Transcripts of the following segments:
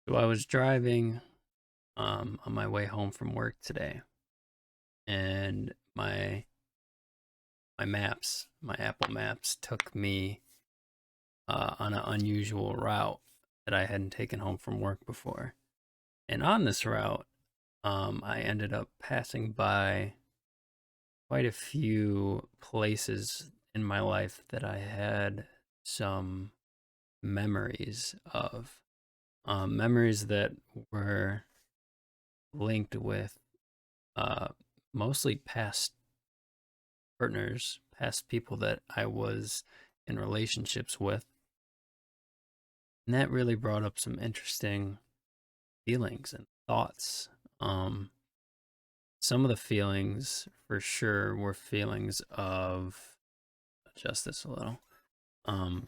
So I was driving on my way home from work today, and my Apple Maps took me on an unusual route that I hadn't taken home from work before. And on this route, I ended up passing by quite a few places in my life that I had some memories of. Memories that were linked with uh, mostly past partners, past people that I was in relationships with. And that really brought up some interesting feelings and thoughts. Um, some of the feelings for sure were feelings of, adjust this a little,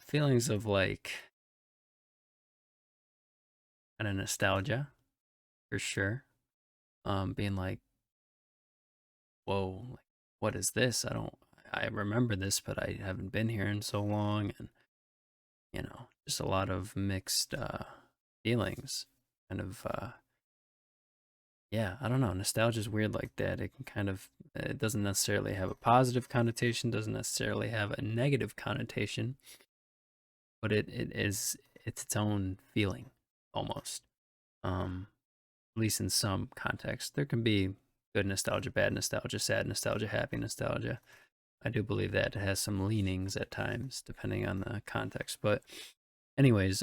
feelings of like kind of nostalgia for sure. Being like, whoa, like, what is this? I remember this, but I haven't been here in so long. And just a lot of mixed feelings. Kind of, yeah, I don't know. Nostalgia is weird like that. It can kind of, it doesn't necessarily have a positive connotation, doesn't necessarily have a negative connotation, but it's its own feeling almost. Um, at least in some context, there can be good nostalgia, bad nostalgia, sad nostalgia, happy nostalgia. I do believe that it has some leanings at times, depending on the context. But, anyways,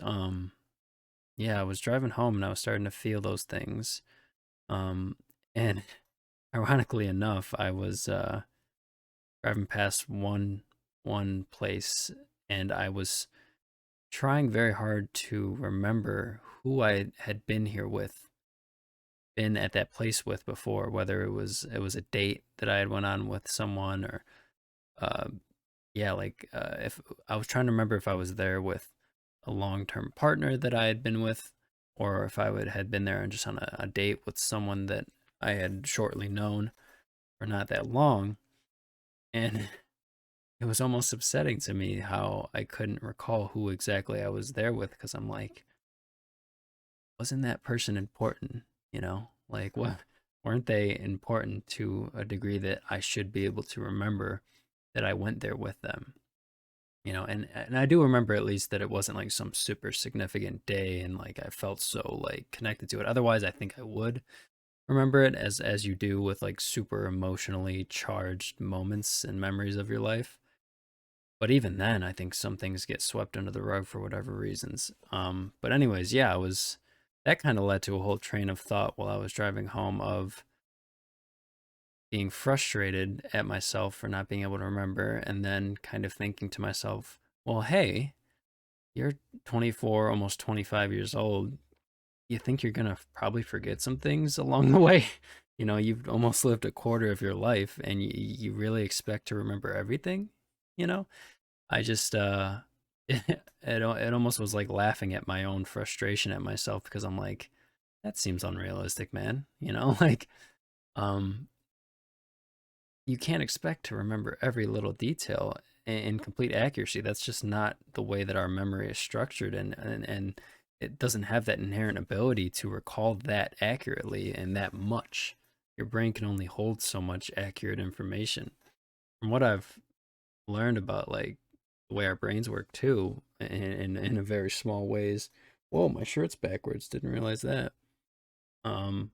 yeah, I was driving home and I was starting to feel those things. Um, and ironically enough, I was driving past one place and I was trying very hard to remember who I had been here with, been at that place with before, whether it was a date that I had went on with someone or uh, yeah, like if I was trying to remember if I was there with a long-term partner that I had been with, or if I would had been there and just on a date with someone that I had shortly known for not that long. And it was almost upsetting to me how I couldn't recall who exactly I was there with because I'm like, wasn't that person important? Like what weren't they important to a degree that I should be able to remember that I went there with them? And I do remember at least that it wasn't like some super significant day and like I felt so like connected to it. Otherwise, I think I would remember it as you do with like super emotionally charged moments and memories of your life. But even then, I think some things get swept under the rug for whatever reasons. But anyways, yeah, I was that kind of led to a whole train of thought while I was driving home of being frustrated at myself for not being able to remember and then kind of thinking to myself, well, hey, you're 24, almost 25 years old. You think you're going to probably forget some things along the way? You've almost lived a quarter of your life and you really expect to remember everything? You know? I just it almost was like laughing at my own frustration at myself because I'm like, that seems unrealistic, man. Like um you can't expect to remember every little detail in complete accuracy. That's just not the way that our memory is structured, and it doesn't have that inherent ability to recall that accurately and that much. Your brain can only hold so much accurate information. From what I've learned about like the way our brains work too, in a very small ways. Whoa, my shirt's backwards. Didn't realize that. Um,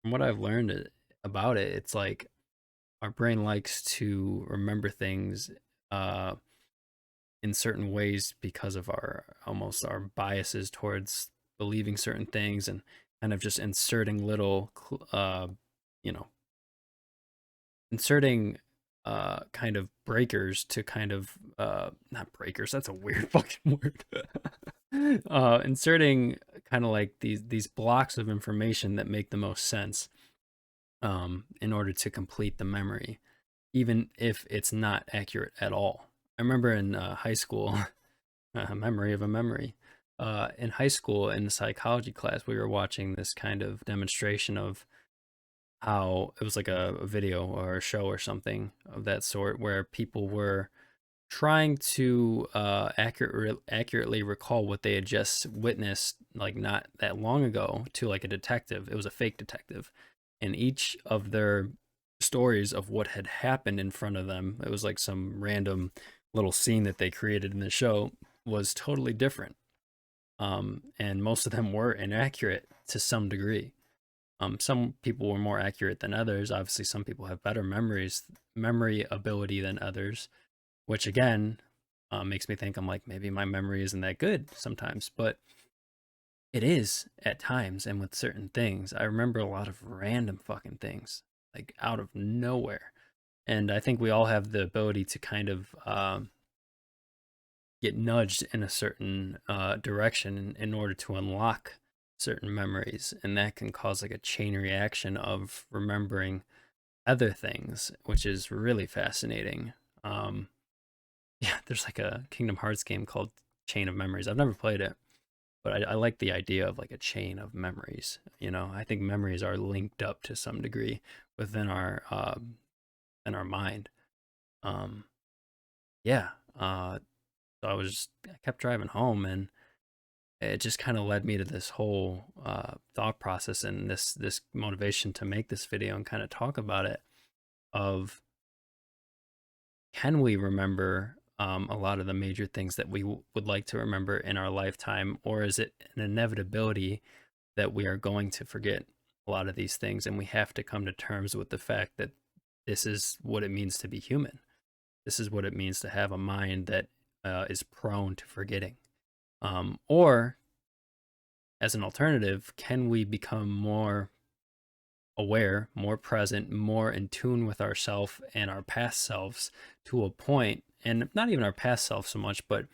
from what I've learned about it, it's like our brain likes to remember things uh in certain ways because of our almost our biases towards believing certain things and kind of just inserting little you know inserting kind of breakers to kind of not breakers, that's a weird fucking word. Inserting kind of like these blocks of information that make the most sense in order to complete the memory, even if it's not accurate at all. I remember in high school, a memory of a memory. In high school, in the psychology class, we were watching this kind of demonstration of how it was like a video or a show or something of that sort where people were trying to accurately recall what they had just witnessed, like not that long ago, to like a detective. It was a fake detective, and each of their stories of what had happened in front of them, it was like some random little scene that they created in the show, was totally different. And most of them were inaccurate to some degree. Some people were more accurate than others. Obviously, some people have better memory ability than others, which again makes me think, I'm like, maybe my memory isn't that good sometimes, but it is at times. And with certain things, I remember a lot of random fucking things, like out of nowhere. And I think we all have the ability to kind of get nudged in a certain direction in order to unlock certain memories. And that can cause like a chain reaction of remembering other things, which is really fascinating. Um, yeah, there's like a Kingdom Hearts game called Chain of Memories. I've never played it, but I like the idea of like a chain of memories. You know, I think memories are linked up to some degree within our mind. Um, yeah. So I kept driving home, and it just kind of led me to this whole thought process and this motivation to make this video and kind of talk about it. Of, can we remember a lot of the major things that we would like to remember in our lifetime, or is it an inevitability that we are going to forget a lot of these things, and we have to come to terms with the fact that this is what it means to be human. This is what it means to have a mind that is prone to forgetting. Or, as an alternative, can we become more aware, more present, more in tune with ourself and our past selves to a point, and not even our past self so much, but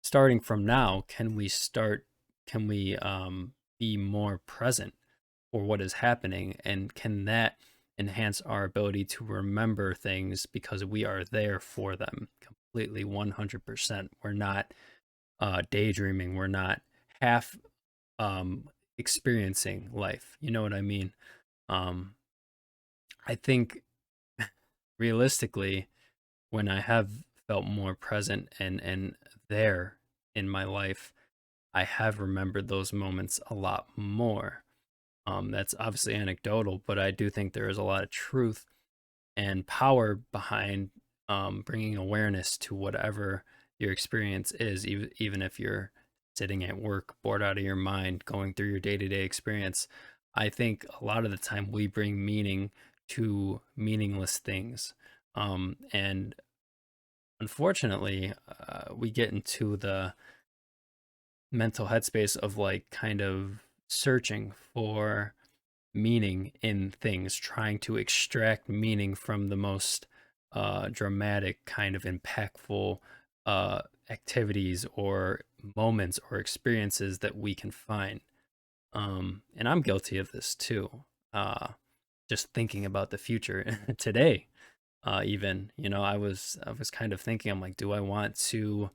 starting from now, can we be more present for what is happening, and can that enhance our ability to remember things because we are there for them completely 100%. We're not daydreaming, we're not half experiencing life. You know what I mean? um I think realistically, when I have felt more present and there in my life, I have remembered those moments a lot more. That's obviously anecdotal, but I do think there is a lot of truth and power behind bringing awareness to whatever your experience is, even if you're sitting at work, bored out of your mind, going through your day to day experience. I think a lot of the time we bring meaning to meaningless things. And unfortunately, we get into the mental headspace of like kind of searching for meaning in things, trying to extract meaning from the most dramatic, kind of impactful activities or moments or experiences that we can find. And I'm guilty of this too. Uh, just thinking about the future today, even, I was kind of thinking, I'm like, do I want to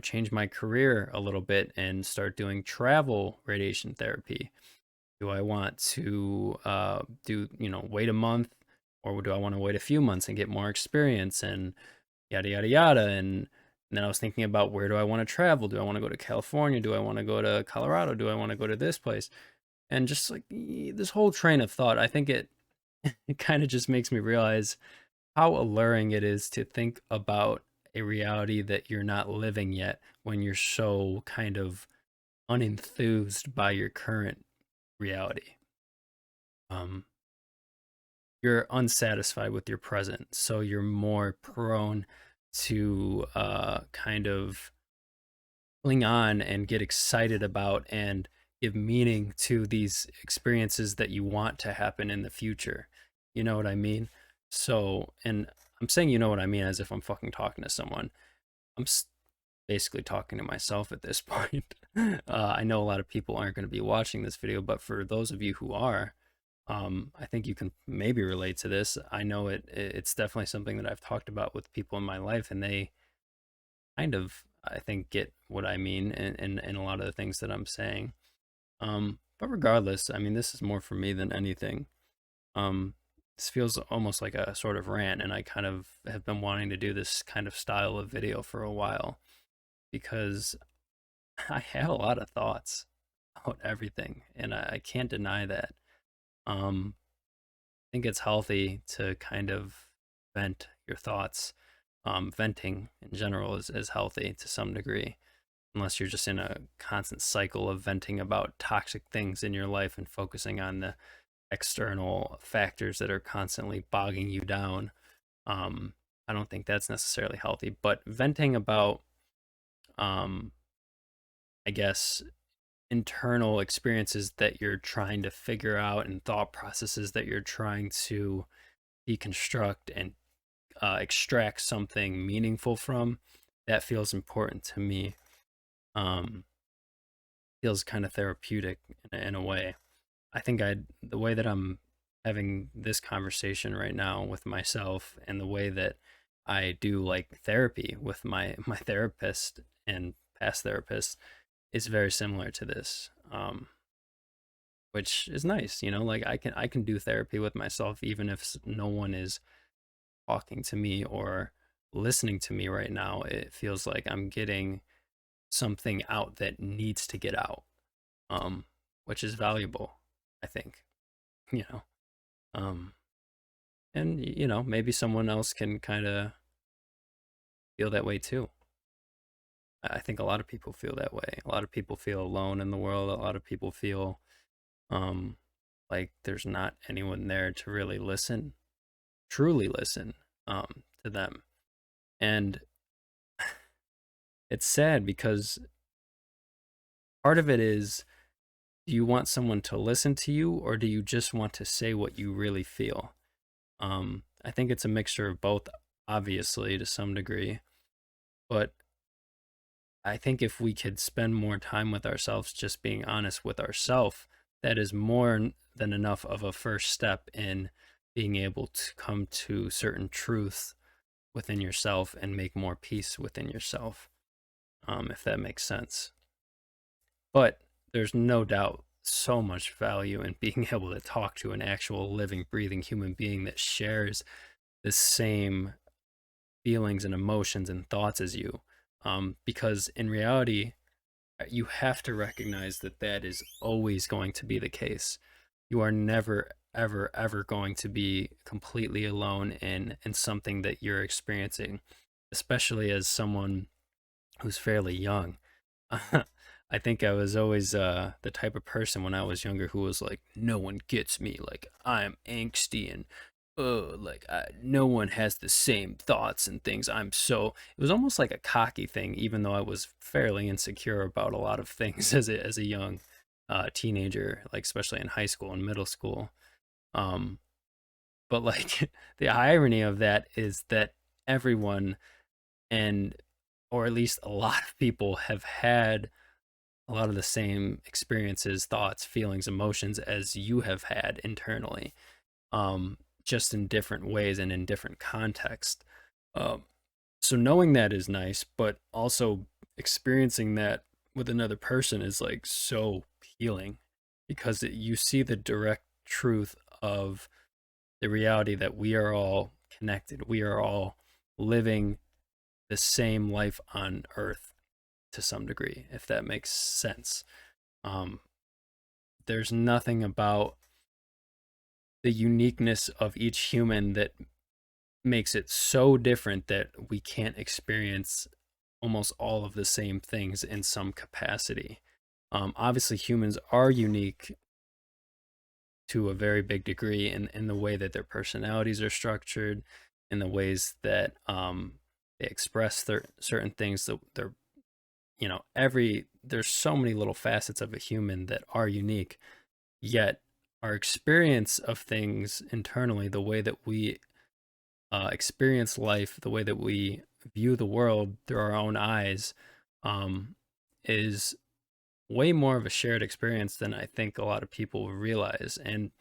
change my career a little bit and start doing travel radiation therapy? Do I want to wait a month, or do I want to wait a few months and get more experience and yada, yada, yada? And then I was thinking about, where do I want to travel? Do I want to go to California? Do I want to go to Colorado? Do I want to go to this place? And just like this whole train of thought, I think it kind of just makes me realize how alluring it is to think about a reality that you're not living yet, when you're so kind of unenthused by your current reality. Um, you're unsatisfied with your present, so you're more prone to kind of cling on and get excited about and give meaning to these experiences that you want to happen in the future. You know what I mean? So, and I'm saying, you know what I mean, as if I'm fucking talking to someone. I'm basically talking to myself at this point. I know a lot of people aren't going to be watching this video, but for those of you who are, I think you can maybe relate to this. I know it's definitely something that I've talked about with people in my life, and they kind of, I think, get what I mean in a lot of the things that I'm saying. But regardless, I mean, this is more for me than anything. Um, this feels almost like a sort of rant, and I kind of have been wanting to do this kind of style of video for a while because I have a lot of thoughts about everything, and I can't deny that. I think it's healthy to kind of vent your thoughts. Venting in general is healthy to some degree, unless you're just in a constant cycle of venting about toxic things in your life and focusing on the external factors that are constantly bogging you down. Um, I don't think that's necessarily healthy, but venting about, um, I guess, internal experiences that you're trying to figure out and thought processes that you're trying to deconstruct and extract something meaningful from, that feels important to me. Um, Feels kind of therapeutic in a way. I think the way that I'm having this conversation right now with myself and the way that I do like therapy with my therapist and past therapist is very similar to this. Which is nice, you know, like I can do therapy with myself even if no one is talking to me or listening to me right now. It feels like I'm getting something out that needs to get out, um, which is valuable, I think, you know. Um, and you know, maybe someone else can kind of feel that way too. I think a lot of people feel that way. A lot of people feel alone in the world. A lot of people feel um, like there's not anyone there to really listen, truly listen to them. And it's sad because part of it is, do you want someone to listen to you or do you just want to say what you really feel? I think it's a mixture of both, obviously, to some degree. But I think if we could spend more time with ourselves, just being honest with ourselves, that is more than enough of a first step in being able to come to certain truths within yourself and make more peace within yourself, if that makes sense. But there's no doubt so much value in being able to talk to an actual living, breathing human being that shares the same feelings and emotions and thoughts as you. Because in reality, you have to recognize that that is always going to be the case. You are never, ever, ever going to be completely alone in something that you're experiencing, especially as someone who's fairly young. I think I was always the type of person when I was younger who was like, no one gets me. Like, I'm angsty and no one has the same thoughts and things. It was almost like a cocky thing, even though I was fairly insecure about a lot of things as a young teenager, like especially in high school and middle school. Um, but like the irony of that is that everyone and or at least a lot of people have had a lot of the same experiences, thoughts, feelings, emotions as you have had internally, um, just in different ways and in different contexts. Um, so knowing that is nice, but also experiencing that with another person is like so healing because you see the direct truth of the reality that we are all connected. We are all living the same life on earth to some degree, if that makes sense. Um, there's nothing about the uniqueness of each human that makes it so different that we can't experience almost all of the same things in some capacity. Obviously, humans are unique to a very big degree in the way that their personalities are structured, in the ways that they express certain things that they're, you know, there's so many little facets of a human that are unique, yet our experience of things internally, the way that we experience life, the way that we view the world through our own eyes, um, is way more of a shared experience than I think a lot of people realize. And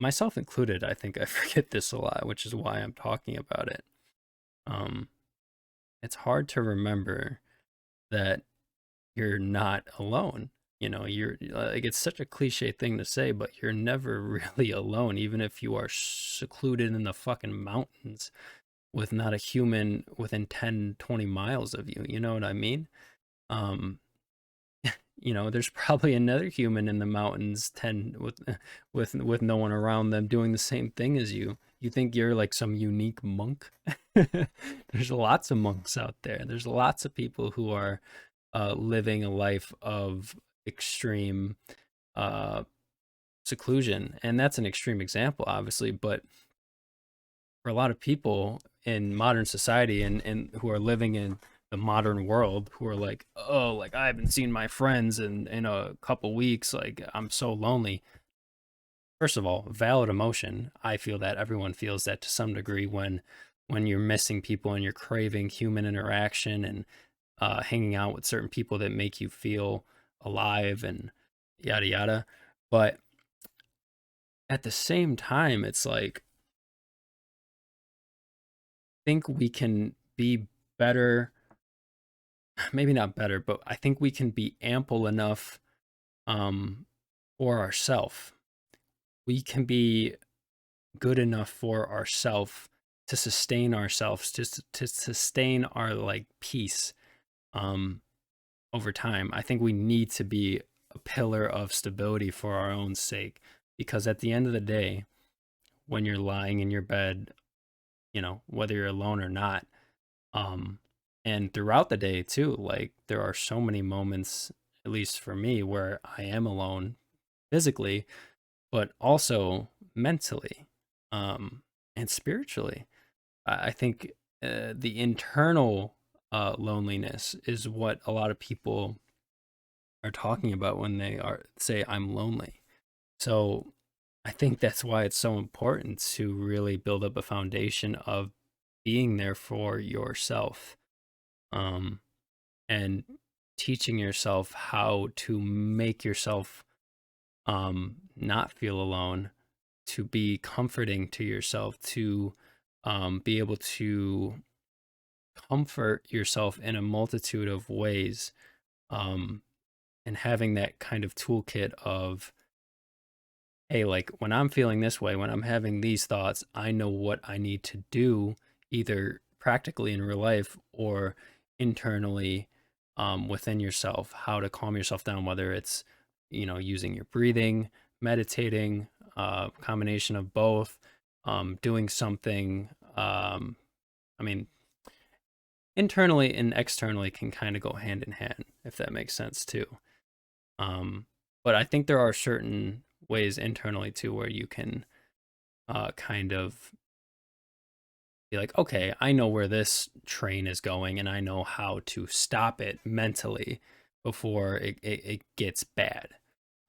myself included, I think I forget this a lot, which is why I'm talking about it. Um, it's hard to remember that you're not alone. you're like, it's such a cliche thing to say, but you're never really alone, even if you are secluded in the fucking mountains with not a human within 10, 20 miles of you. You know what I mean? Um, there's probably another human in the mountains 10 with no one around them doing the same thing as you. You think you're like some unique monk? There's lots of monks out there. There's lots of people who are living a life of extreme uh, seclusion, and that's an extreme example, obviously. But for a lot of people in modern society and who are living in the modern world, who are like, oh, like I haven't seen my friends in a couple weeks, like I'm so lonely. First of all, valid emotion. I feel that everyone feels that to some degree when you're missing people and you're craving human interaction and hanging out with certain people that make you feel alive and yada yada. But at the same time, it's like, I think we can be better, maybe not better, but I think we can be ample enough um, for ourselves. We can be good enough for ourselves to sustain ourselves, just to sustain our like peace um, over time. I think we need to be a pillar of stability for our own sake, because at the end of the day, when you're lying in your bed, whether you're alone or not, um, and throughout the day too, like there are so many moments, at least for me, where I am alone physically, but also mentally, um, and spiritually. I think the internal loneliness is what a lot of people are talking about when they are say I'm lonely. So I think that's why it's so important to really build up a foundation of being there for yourself, um, and teaching yourself how to make yourself not feel alone, to be comforting to yourself, to be able to comfort yourself in a multitude of ways, um, and having that kind of toolkit of, hey, like when I'm feeling this way, when I'm having these thoughts, I know what I need to do, either practically in real life or internally, within yourself, how to calm yourself down, whether it's, using your breathing, meditating, combination of both, doing something. I mean, internally and externally can kind of go hand in hand, if that makes sense too. Um, but I think there are certain ways internally too where you can kind of be like, okay, I know where this train is going and I know how to stop it mentally before it gets bad.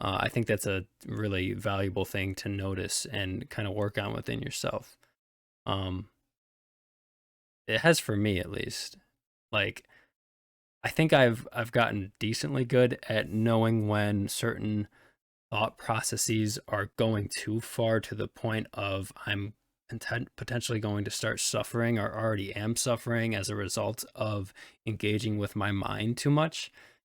I think that's a really valuable thing to notice and kind of work on within yourself. Um, it has for me at least. Like, I think I've gotten decently good at knowing when certain thought processes are going too far to the point of I'm potentially going to start suffering or already am suffering as a result of engaging with my mind too much.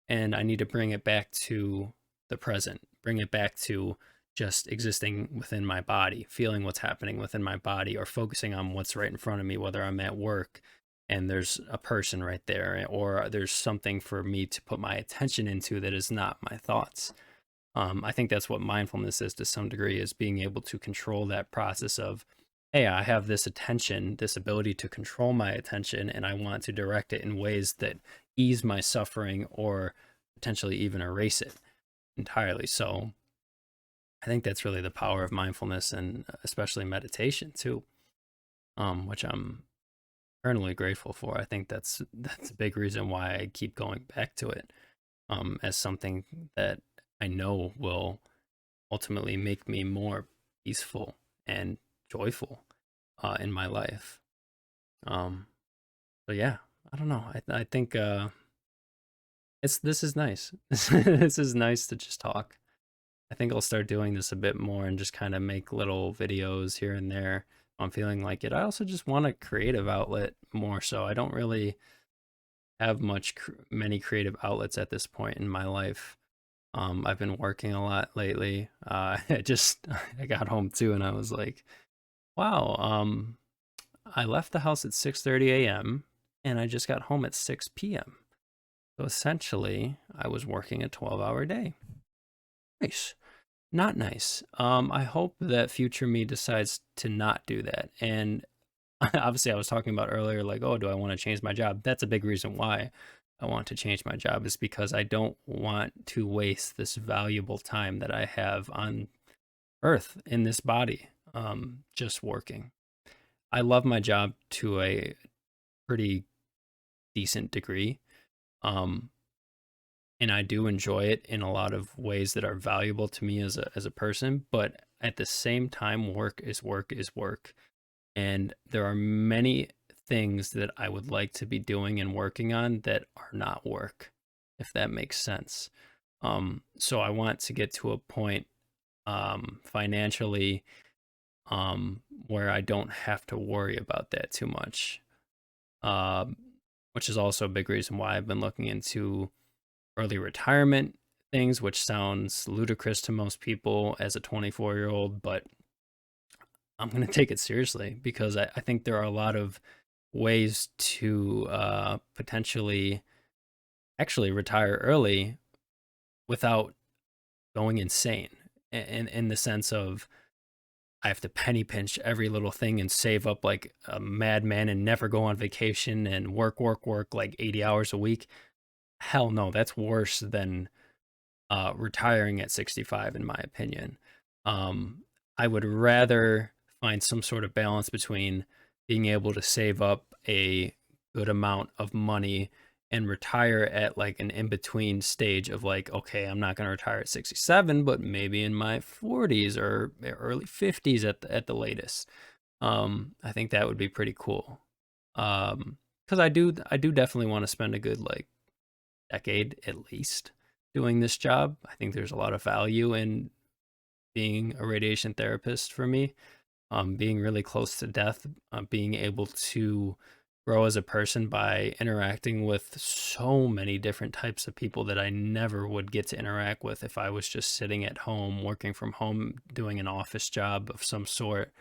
And I need to bring it back to the present, bring it back to just existing within my body, feeling what's happening within my body, or focusing on what's right in front of me, whether I'm at work and there's a person right there, or there's something for me to put my attention into that is not my thoughts. I think that's what mindfulness is to some degree, is being able to control that process of, hey, I have this attention, this ability to control my attention, and I want to direct it in ways that ease my suffering or potentially even erase it entirely. So I think that's really the power of mindfulness, and especially meditation too, which I'm eternally grateful for. I think that's a big reason why I keep going back to it, as something that I know will ultimately make me more peaceful and joyful in my life. Um, so yeah, I don't know. I think this is nice. This is nice to just talk. I think I'll start doing this a bit more and just kind of make little videos here and there. I'm feeling like it. I also just want a creative outlet more so. I don't really have many creative outlets at this point in my life. I've been working a lot lately. I got home too, and I was like, wow. I left the house at 6:30 a.m. and I just got home at 6 p.m. So essentially, I was working a 12-hour day. Nice. Not nice. I hope that future me decides to not do that. And obviously, I was talking about earlier, like, oh, do I want to change my job? That's a big reason why I want to change my job, is because I don't want to waste this valuable time that I have on earth in this body, just working. I love my job to a pretty decent degree. Um, and I do enjoy it in a lot of ways that are valuable to me as a person, but at the same time, work is work is work. And there are many things that I would like to be doing and working on that are not work, if that makes sense. So I want to get to a point financially, where I don't have to worry about that too much. Um, which is also a big reason why I've been looking into early retirement things, which sounds ludicrous to most people as a 24-year-old, but I'm going to take it seriously because I think there are a lot of ways to potentially actually retire early without going insane. In the sense of, I have to penny pinch every little thing and save up like a madman and never go on vacation and work like 80 hours a week. Hell no, that's worse than retiring at 65, in my opinion. Um, I would rather find some sort of balance between being able to save up a good amount of money and retire at like an in between stage of like, okay, I'm not going to retire at 67, but maybe in my 40s or early 50s at the latest. I think that would be pretty cool. Because I do definitely want to spend a good like decade at least doing this job. I think there's a lot of value in being a radiation therapist for me. Being really close to death, being able to grow as a person by interacting with so many different types of people that I never would get to interact with if I was just sitting at home, working from home, doing an office job of some sort.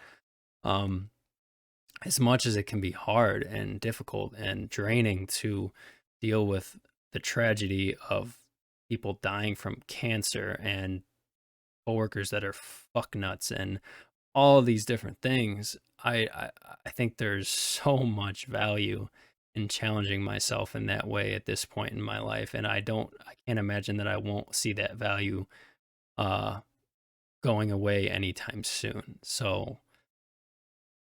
Um, as much as it can be hard and difficult and draining to deal with the tragedy of people dying from cancer and coworkers that are fuck nuts and all of these different things, I think there's so much value in challenging myself in that way at this point in my life, and I can't imagine that I won't see that value uh going away anytime soon. So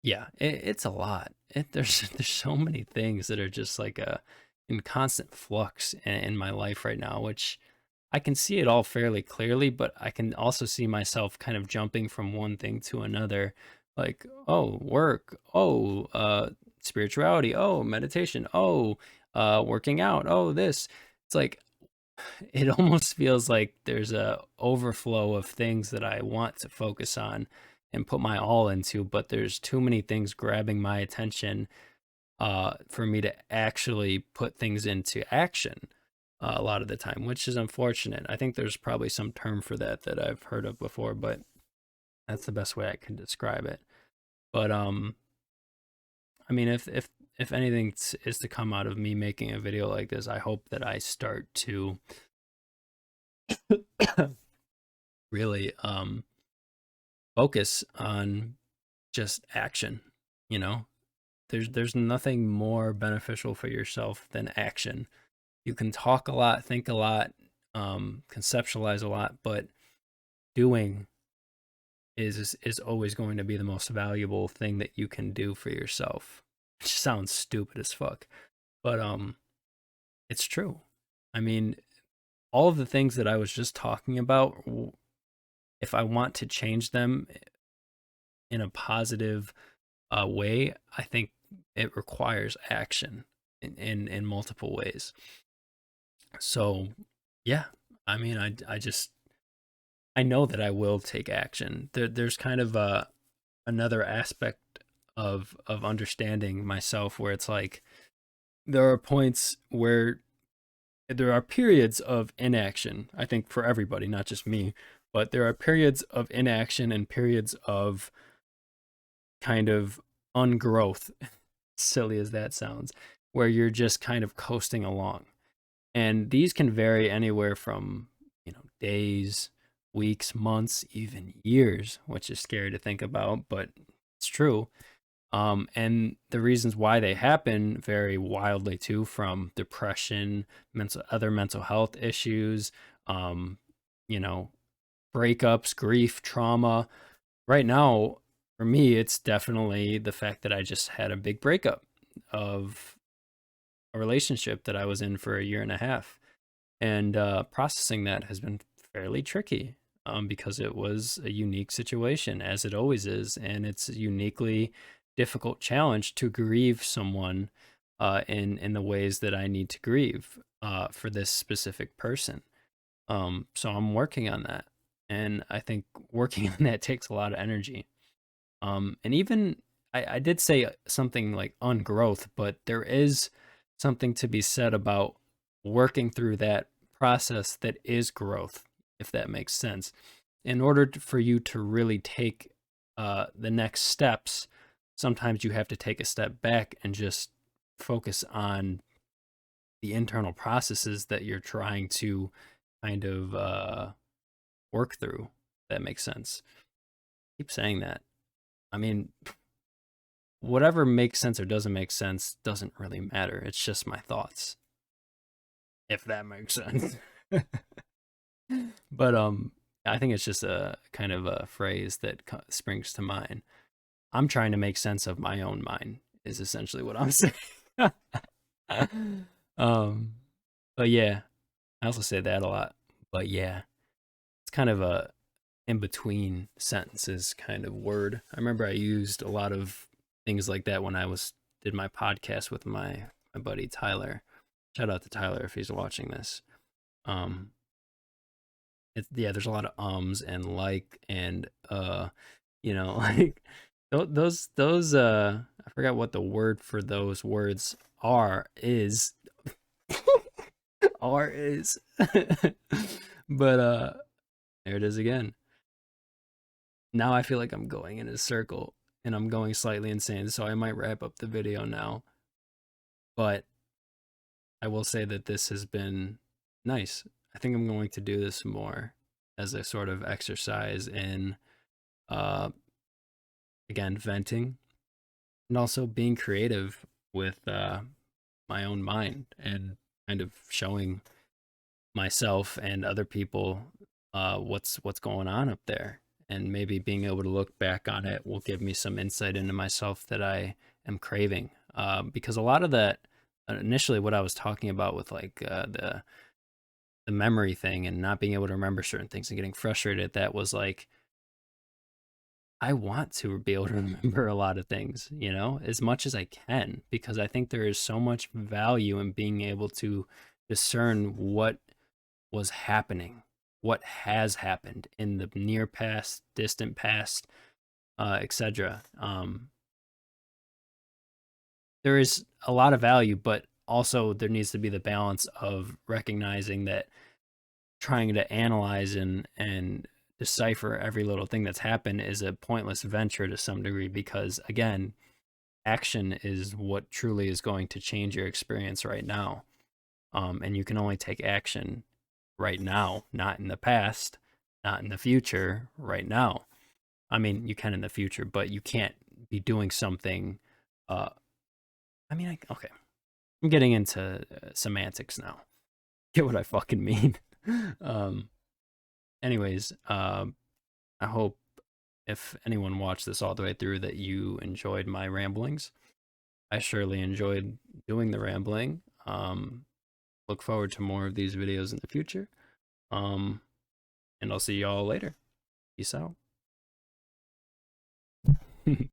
yeah, it's a lot. There's so many things that are just like in constant flux in my life right now, which I can see it all fairly clearly, but I can also see myself kind of jumping from one thing to another, like, oh, work, oh, spirituality, oh, meditation, oh, working out, oh, this. It's like it almost feels like there's a overflow of things that I want to focus on and put my all into, but there's too many things grabbing my attention for me to actually put things into action a lot of the time, which is unfortunate. I think there's probably some term for that that I've heard of before, but that's the best way I can describe it. But I mean, if anything is to come out of me making a video like this, I hope that I start to really focus on just action. You know, there's nothing more beneficial for yourself than action. You can talk a lot, think a lot, conceptualize a lot, but doing is always going to be the most valuable thing that you can do for yourself. Which sounds stupid as fuck, but it's true. I mean, all of the things that I was just talking about, if I want to change them in a positive way, I think it requires action in multiple ways. So, yeah, I mean, I know that I will take action. There's kind of another aspect of understanding myself where it's like there are points where there are periods of inaction, I think for everybody, not just me, but there are periods of inaction and periods of kind of ungrowth, silly as that sounds, where you're just kind of coasting along. And these can vary anywhere from, days, weeks, months, even years, which is scary to think about, but it's true. And the reasons why they happen vary wildly too, from depression, other mental health issues, um, you know, breakups, grief, trauma. Right now, for me, it's definitely the fact that I just had a big breakup of a relationship that I was in for a year and a half. And processing that has been fairly tricky, because it was a unique situation, as it always is. And it's a uniquely difficult challenge to grieve someone in the ways that I need to grieve for this specific person. So I'm working on that. And I think working on that takes a lot of energy. And even I did say something like ungrowth, but there is something to be said about working through that process that is growth, if that makes sense. In order for you to really take the next steps, sometimes you have to take a step back and just focus on the internal processes that you're trying to kind of work through. If that makes sense. Keep saying that. I mean, whatever makes sense or doesn't make sense doesn't really matter. It's just my thoughts, if that makes sense. But I think it's just a kind of a phrase that springs to mind. I'm trying to make sense of my own mind is essentially what I'm saying. um, but yeah, I also say that a lot. But yeah, it's kind of a in between sentences kind of word. I remember I used a lot of things like that when I was did my podcast with my buddy Tyler. Shout out to Tyler if he's watching this. Um, yeah, there's a lot of ums and like and like those I forgot what the word for those words are is are is but there it is again. Now I feel like I'm going in a circle and I'm going slightly insane, so I might wrap up the video now. But I will say that this has been nice. I think I'm going to do this more as a sort of exercise in, uh, again, venting and also being creative with my own mind and kind of showing myself and other people what's going on up there. And maybe being able to look back on it will give me some insight into myself that I am craving. Because a lot of that, initially, what I was talking about with like the memory thing and not being able to remember certain things and getting frustrated at that was like, I want to be able to remember a lot of things, as much as I can, because I think there is so much value in being able to discern what was happening, what has happened in the near past, distant past, etc. There is a lot of value, but also there needs to be the balance of recognizing that trying to analyze and decipher every little thing that's happened is a pointless venture to some degree, because again, action is what truly is going to change your experience right now. And you can only take action right now, not in the past, not in the future, right now. I mean, you can in the future, but you can't be doing something. Uh, okay, I'm getting into semantics now. Get what I fucking mean. um, anyways, I hope if anyone watched this all the way through that you enjoyed my ramblings. I surely enjoyed doing the rambling. Look forward to more of these videos in the future. Um, and I'll see y'all later. Peace out.